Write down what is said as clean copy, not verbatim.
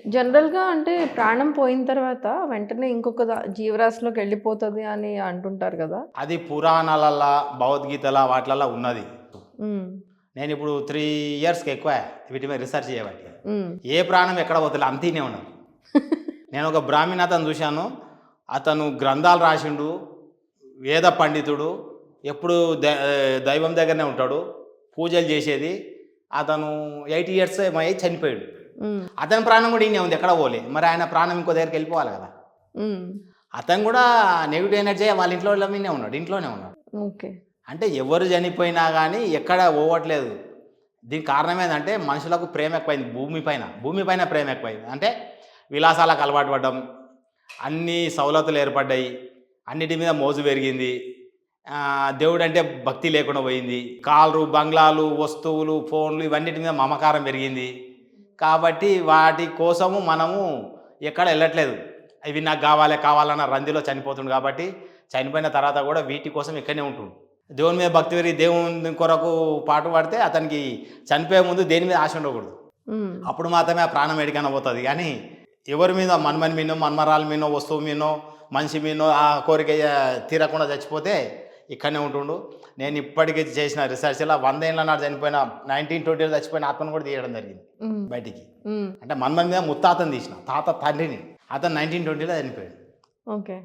జనరల్‌గా అంటే ప్రాణం పోయిన తర్వాత వెంటనే ఇంకొక జీవరాశిలోకి వెళ్ళిపోతది అని అంటుంటారు గదా! అది పురాణాలల్లా, భగవద్గీతల వాటిలల్లా ఉన్నది. హ్మ్. నేనిప్పుడు 3 ఇయర్స్‌కి ఎక్కువ వీటి మీద రిసర్చ్ చేయబట్టి. హ్మ్. ఏ ప్రాణం ఎక్కడ పోతలే అంతీనే ఉన్నారు. నేను ఒక బ్రాహ్మణ్ అతను చూశాను. అతను గ్రంథాలు రాసిండు. వేద పండితుడు. ఎప్పుడు దైవం దగ్గరనే ఉంటాడు. పూజలు చేసేది. అతను 80 ఇయర్స్ ఏమో అయ్యి చనిపోయాడు. హ్మ్. అతని ప్రాణం కూడా ఈడనే ఉంది. ఎక్కడ పోలే. మరి ఆయన ప్రాణం ఇంకో దగ్గరికి వెళ్ళిపోవాలి కదా! హ్మ్. అతను కూడా నెగెటివ్ ఎనర్జీ వాళ్ళ ఇంట్లో మీదనే ఉన్నాడు. ఇంట్లోనే ఉన్నాడు. ఓకే. అంటే ఎవరు చనిపోయినా గానీ ఎక్కడ పోవట్లేదు. దీనికి కారణం ఏందంటే మనుషులకు ప్రేమ ఎక్కువైంది భూమి పైన ప్రేమ ఎక్కువైంది. అంటే విలాసాలకు అలవాటు పడ్డం, అన్ని సవలతులు ఏర్పడ్డాయి, అన్నిటి మీద మోజు పెరిగింది. దేవుడంటే భక్తి లేకుండా పోయింది. కార్లు, బంగ్లాలు, వస్తువులు, ఫోన్లు ఇవన్నిటి మీద మమకారం పెరిగింది. కాబట్టి వాటి కోసము మనము ఎక్కడ వెళ్ళట్లేదు. ఇవి నాకు కావాలన్న రందిలో చనిపోతుండు కాబట్టి చనిపోయిన తర్వాత కూడా వీటి కోసం ఇక్కడనే ఉంటుండు. దేవుని మీద భక్తి పెరిగి దేవుని కొరకు పాటు పడితే అతనికి చనిపోయే ముందు దేని మీద ఆశ ఉండకూడదు. హ్మ్. అప్పుడు మాత్రమే ఆ ప్రాణం ఎడికైనా పోతుంది. కానీ ఎవరి మీద మన్మని మీనో, మన్మరాల మీనో, వస్తువు మీనో, మనిషి మీనో ఆ కోరిక తీరకుండా చచ్చిపోతే ఇక్కడనే ఉంటుండు. నేను ఇప్పటికీ చేసిన రీసెర్చ్‌లో 100 ఏళ్ల నాడు చనిపోయిన 1920లో చచ్చిపోయిన ఆత్మను కూడా తీయడం జరిగింది హ్మ్. బయటికి. హ్మ్. అంటే మన్మని మీద ముత్తాతను తీసిన తాత తండ్రిని. అతను 1920లో చనిపోయాడు. ఓకే.